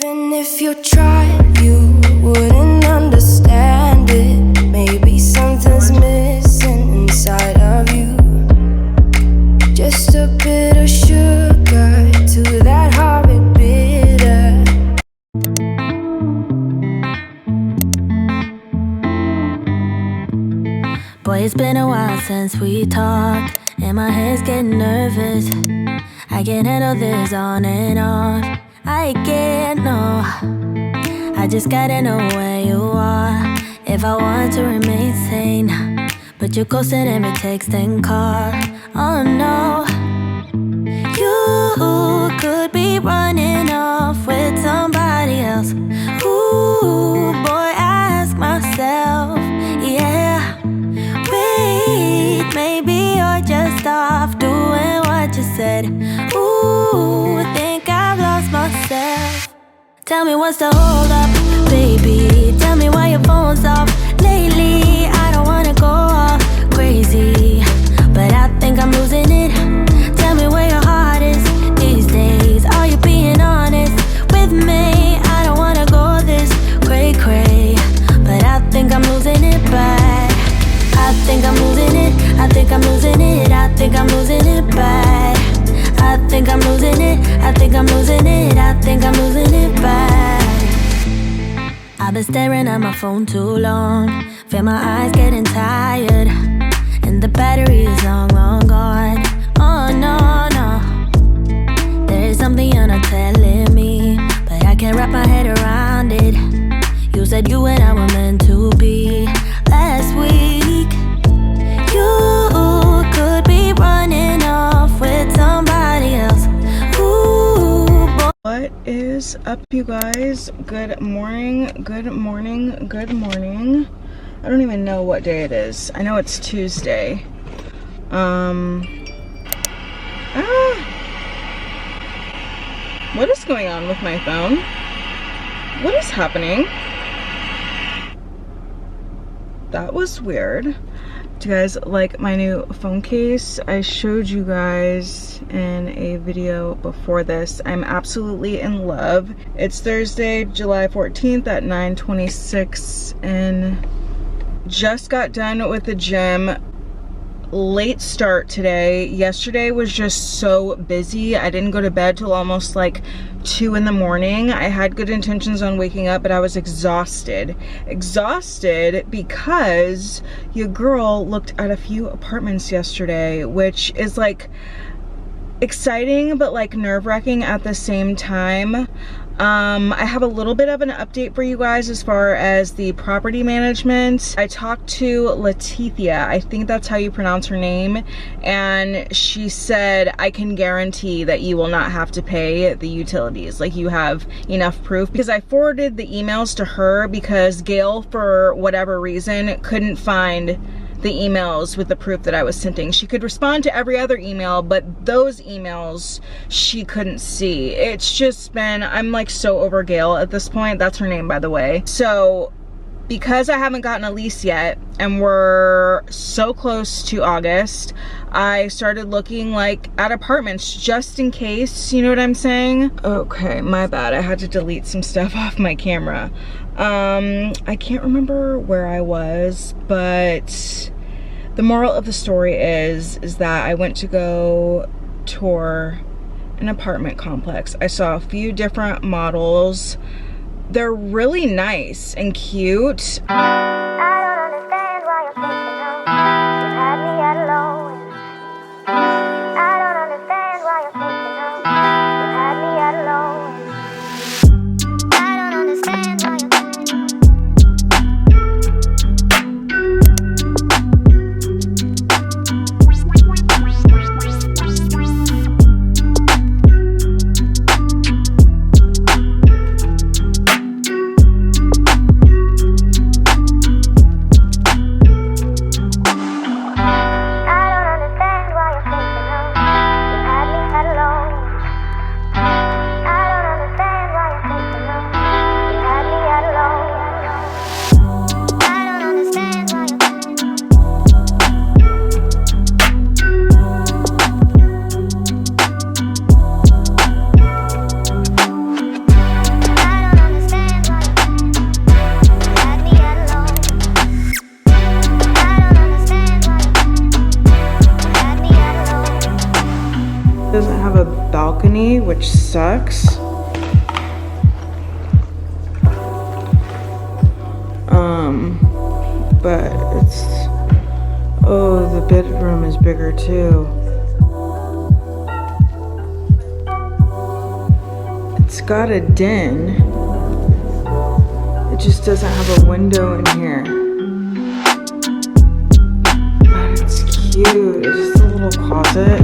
Even if you tried, you wouldn't understand it. Maybe something's missing inside of you. Just a bit of sugar to that horrid bitter. Boy, it's been a while since we talked, and my head's getting nervous. I can't handle this on and off. I can't, no. I just gotta know where you are if I want to remain sane. But you're ghosting every text and call. Oh no. You could be running off with somebody else. Ooh, boy, I ask myself, yeah. Wait, maybe you're just off doing what you said. Ooh, think I've lost myself. Tell me what's the hold up, baby. Tell me why your phone's off lately. I don't wanna go all crazy, but I think I'm losing it. Tell me where your heart is these days. Are you being honest with me? I don't wanna go this cray-cray, but I think I'm losing it bad. I think I'm losing it. I think I'm losing it. I think I'm losing it bad. I think I'm losing it. I think I'm losing it. I think I'm losing it bad. I've been staring at my phone too long. Feel my eyes getting tired, and the battery is long, long gone. Oh no, no. There is something you're not telling me, but I can't wrap my head around it. You said you and I were meant to be last week. You could be running off with somebody else. Ooh, boy. What is up, you guys? Good morning, good morning, good morning. I don't even know what day it is. I know it's Tuesday. What is going on with my phone? What is happening? That was weird. Do you guys like my new phone case? I showed you guys in a video before this. I'm absolutely in love. It's Thursday, July 14th at 9:26, and just got done with the gym. Late start today. Yesterday was just so busy. I didn't go to bed till almost like 2 in the morning. I had good intentions on waking up, but I was exhausted. Exhausted because your girl looked at a few apartments yesterday, which is like exciting but like nerve-wracking at the same time. I have a little bit of an update for you guys as far as the property management. I talked to Leticia, I think that's how you pronounce her name, and she said, I can guarantee that you will not have to pay the utilities. Like, you have enough proof, because I forwarded the emails to her because Gail, for whatever reason, couldn't find the emails with the proof that I was sending. She could respond to every other email, but those emails she couldn't see. It's just been, I'm like so over Gail at this point. That's her name, by the way. So because I haven't gotten a lease yet and we're so close to August, I started looking like at apartments just in case, you know what I'm saying? Okay, my bad. I had to delete some stuff off my camera. I can't remember where I was, but the moral of the story is that I went to go tour an apartment complex. I saw a few different models. They're really nice and cute. I don't understand why you're thinking of me. You've had me at a low. I don't understand why you're thinking of me. You've had me at a low. I don't understand why you're thinking of me. balcony, which sucks. But it's, oh, the bedroom is bigger too. It's got a den. It just doesn't have a window in here. But it's cute. It's just a little closet.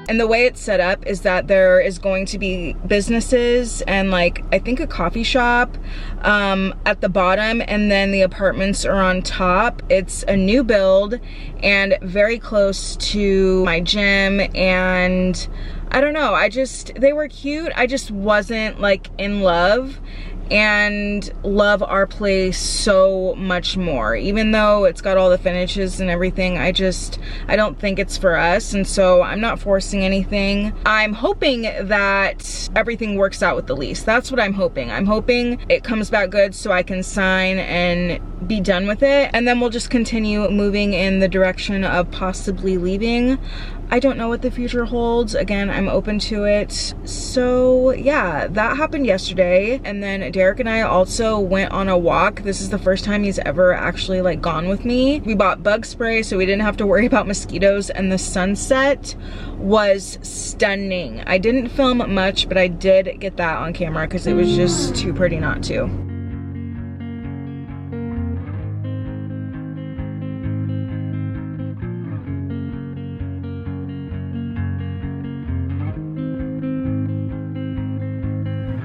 And the way it's set up is that there is going to be businesses and like, I think a coffee shop at the bottom, and then the apartments are on top. It's a new build and very close to my gym, and I don't know, they were cute. I just wasn't like in love, and love our place so much more. Even though it's got all the finishes and everything, I don't think it's for us, and so I'm not forcing anything. I'm hoping that everything works out with the lease. That's what I'm hoping. I'm hoping it comes back good so I can sign and be done with it, and then we'll just continue moving in the direction of possibly leaving. I don't know what the future holds. Again, I'm open to it. So yeah, that happened yesterday. And then Derek and I also went on a walk. This is the first time he's ever actually like gone with me. We bought bug spray so we didn't have to worry about mosquitoes, and the sunset was stunning. I didn't film much, but I did get that on camera because it was just too pretty not to.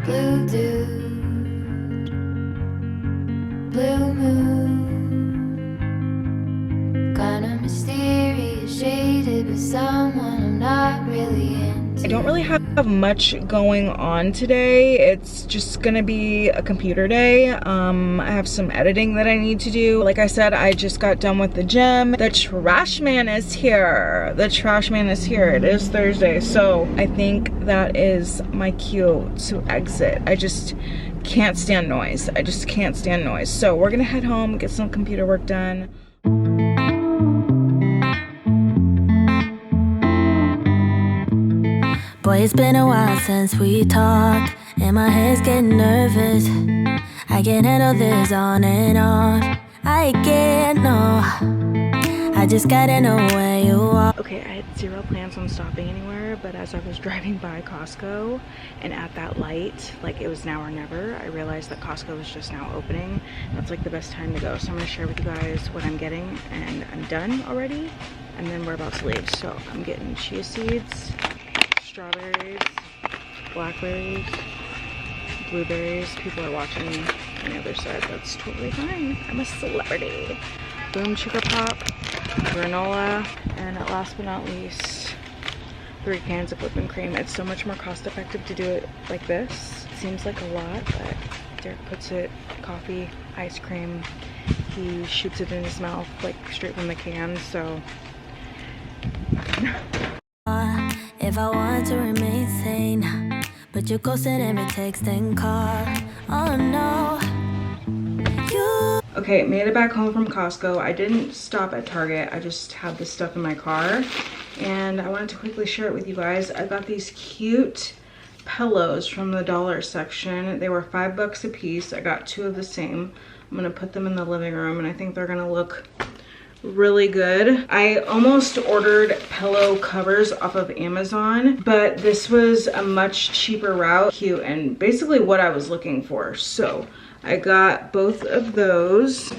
Blue dude, blue moon, kinda mysterious, shaded with someone I'm not really into. I don't really have much going on today. It's just gonna be a computer day. I have some editing that I need to do. Like I said, I just got done with the gym. The trash man is here. The trash man is here. It is Thursday, so I think that is my cue to exit. I just can't stand noise. I just can't stand noise. So we're gonna head home, get some computer work done. Boy, it's been a while since we talked, and my head's getting nervous. I can't handle this on and off. I can't, no. I just gotta know where you are. Okay, I had zero plans on stopping anywhere, but as I was driving by Costco and at that light, like it was now or never, I realized that Costco was just now opening. That's like the best time to go. So I'm gonna share with you guys what I'm getting, and I'm done already, and then we're about to leave. So I'm getting chia seeds, strawberries, blackberries, blueberries. People are watching me on the other side. That's totally fine. I'm a celebrity. Boom Sugar Pop, granola, and last but not least, 3 cans of whipping cream. It's so much more cost effective to do it like this. It seems like a lot, but Derek puts it, coffee, ice cream, he shoots it in his mouth like straight from the can, so. If I want to remain sane, but you ghosted every text and call. Oh no. Okay, made it back home from Costco. I didn't stop at Target. I just had this stuff in my car, and I wanted to quickly share it with you guys. I got these cute pillows from the dollar section. They were $5 a piece. I got 2 of the same. I'm gonna put them in the living room, and I think they're gonna look really good. I almost ordered pillow covers off of Amazon, but this was a much cheaper route. Cute, and basically what I was looking for. So I got both of those,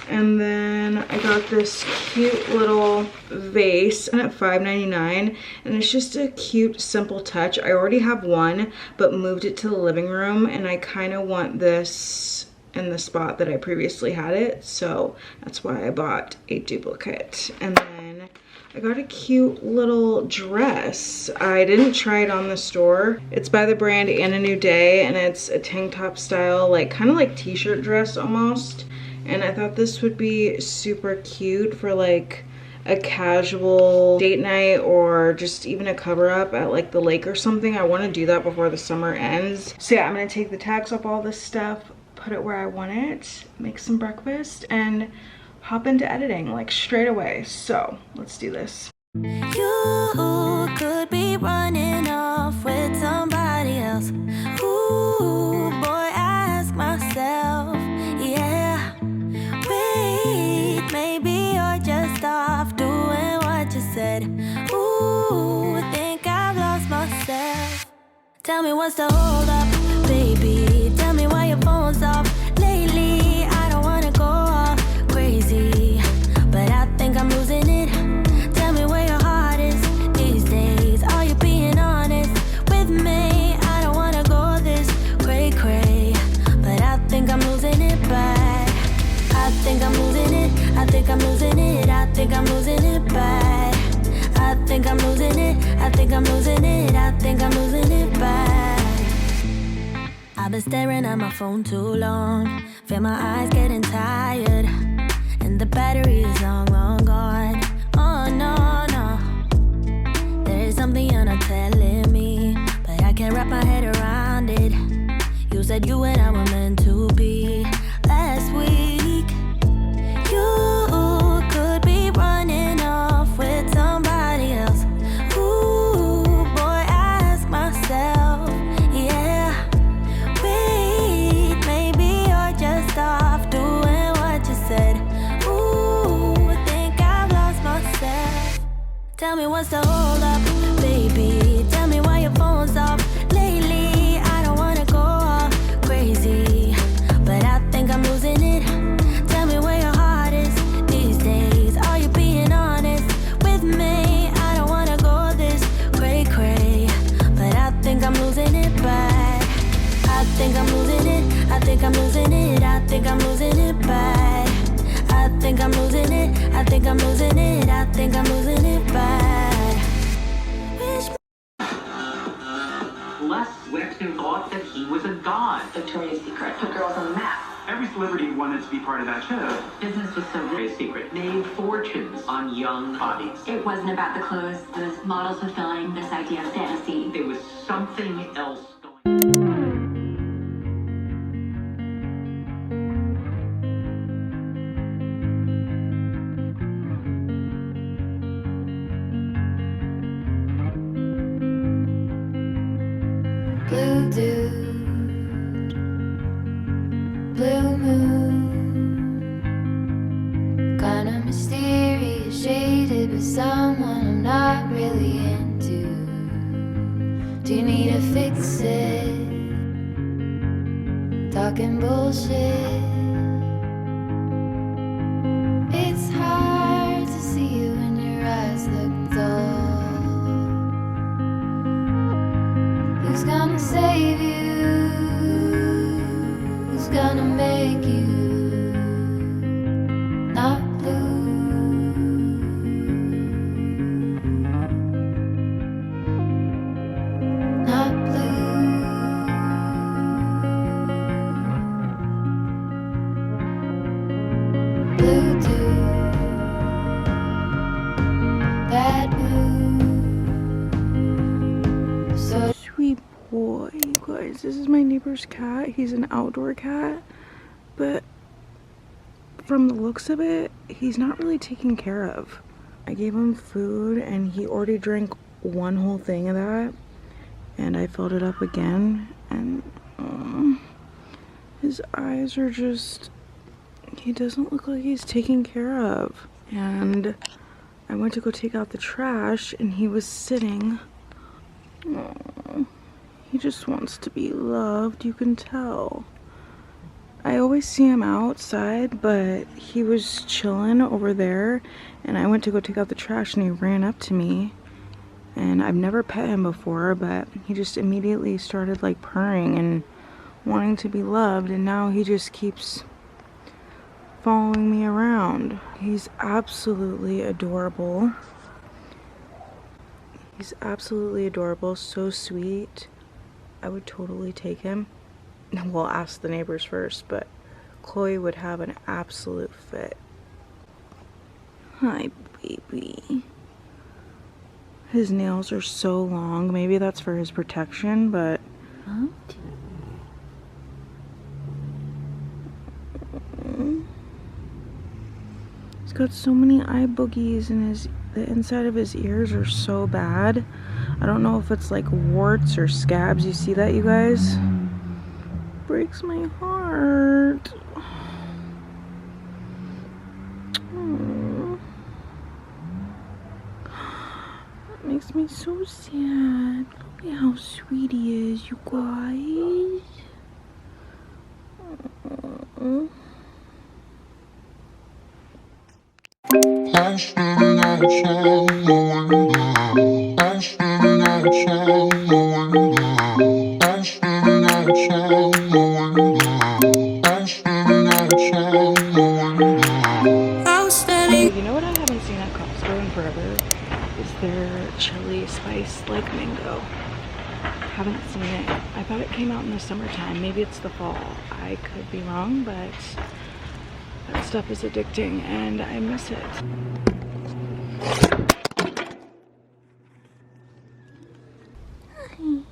and then I got this cute little vase at $5.99, and it's just a cute, simple touch. I already have one, but moved it to the living room, and I kind of want this in the spot that I previously had it, so that's why I bought a duplicate. And then I got a cute little dress. I didn't try it on the store. It's by the brand And a New Day, and it's a tank top style, like kind of like t-shirt dress almost. and I thought this would be super cute for like a casual date night or just even a cover up at like the lake or something. I want to do that before the summer ends. So yeah, I'm gonna take the tags off all this stuff, put it where I want it, make some breakfast, and hop into editing like straight away. So let's do this. You could be running off with somebody else. Ooh, boy, I ask myself, yeah. Wait, maybe you're just off doing what you said. Ooh, think I've lost myself. Tell me what's the hold up, baby. Tell me why your phone's off lately. I don't wanna go all crazy, but I think I'm losing it. Tell me where your heart is these days. Are you being honest with me? I don't wanna go this cray-cray, but I think I'm losing it bad. I think I'm losing it. I think I'm losing it. I think I'm losing it bad. I think I'm losing it. I think I'm losing it. I think I'm losing it bad. I've been staring at my phone too long. Feel my eyes getting tired, and the battery is long, long gone. Oh no, no. There is something you're not telling me, but I can't wrap my head around it. You said you and I were meant to be last week. You could be running off with somebody else. Ooh, boy, I ask myself, yeah. Wait, maybe you're just off doing what you said. Ooh, think I've lost myself. Tell me what's the hold up, baby. Tell me why your phone's off lately. I don't wanna go all crazy, but I think I'm losing it. Tell me where your heart is these days. Are you being honest with me? I don't wanna go this cray-cray, but I think I'm losing it bad. I think I'm losing it. I think I'm losing it. I think I'm losing it bad. I think I'm losing it. I think I'm losing it. I think I'm losing it bad. Les Wexner thought that he was a god. Victoria's Secret put girls on the map. Every celebrity wanted to be part of that show. Business was so good. Victoria's Secret made fortunes on young bodies. It wasn't about the clothes. It was models fulfilling this idea of fantasy. There was something else going on. Blue dude, blue moon, kinda mysterious, shaded with someone I'm not really into. Do you need to fix it? Talking bullshit. It's hard to see you when your eyes look dull. Who's gonna save you? Who's gonna make you not blue? Not blue. Blue dude, that blue. So Sweet boy, you guys. This is my neighbor's cat. He's an outdoor cat, but from the looks of it, he's not really taken care of. I gave him food and he already drank one whole thing of that, and I filled it up again, and his eyes are just, he doesn't look like he's taken care of. And I went to go take out the trash and he was sitting. Aww. He just wants to be loved, you can tell. I always see him outside, but he was chilling over there, and I went to go take out the trash and he ran up to me. And I've never pet him before, but he just immediately started like purring and wanting to be loved, and now he just keeps following me around. He's absolutely adorable. He's absolutely adorable, so sweet. I would totally take him. We'll ask the neighbors first, but Chloe would have an absolute fit. Hi, baby. His nails are so long. Maybe that's for his protection, but... He's got so many eye boogies and the inside of his ears are so bad. I don't know if it's like warts or scabs. You see that, you guys? Breaks my heart. Aww. That makes me so sad. Look at how sweet he is, you guys. Aww. I'm standing outside my window. I'm standing outside my window. I'm standing outside my window. I'm standing outside my window. I'm standing. You know what I haven't seen at Costco in forever? Is their chili spice like mango. Haven't seen it. I thought it came out in the summertime. Maybe it's the fall. I could be wrong, but that stuff is addicting and I miss it. Hi.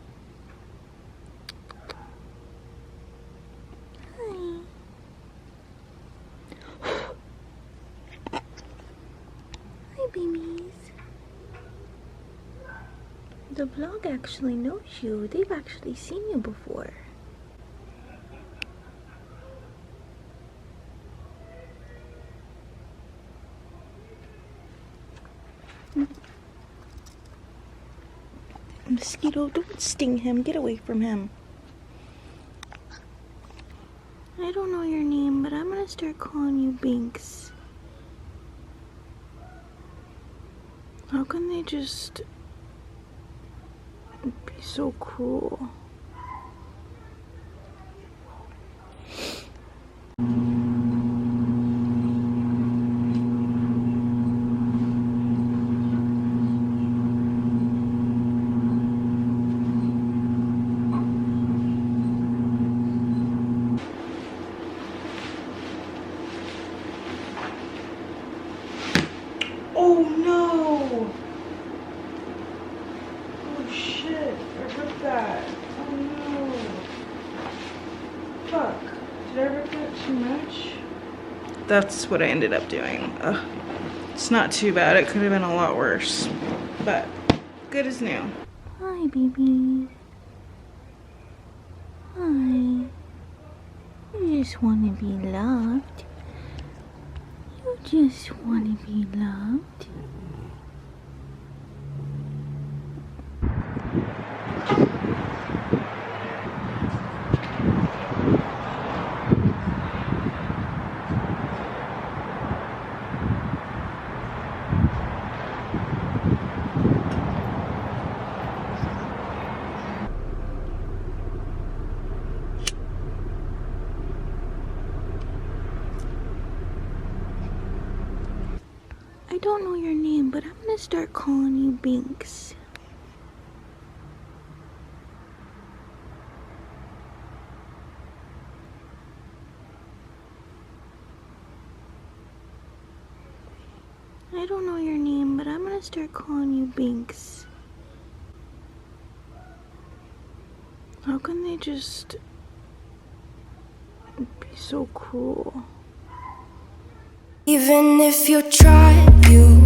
Hi, babies. The vlog actually knows you. They've actually seen you before. Mosquito, don't sting him. Get away from him. I don't know your name, but I'm gonna start calling you Binks. How can they just be so cruel? Oh no! Oh shit, I ripped that. Oh no. Fuck. Did I rip that too much? That's what I ended up doing. Ugh. It's not too bad. It could have been a lot worse. But good as new. Hi, baby. Hi. You just want to be loved. You just want to be loved. I don't know your name, but I'm gonna start calling you Binks. I don't know your name, but I'm gonna start calling you Binks. How can they just be so cruel? Even if you try, you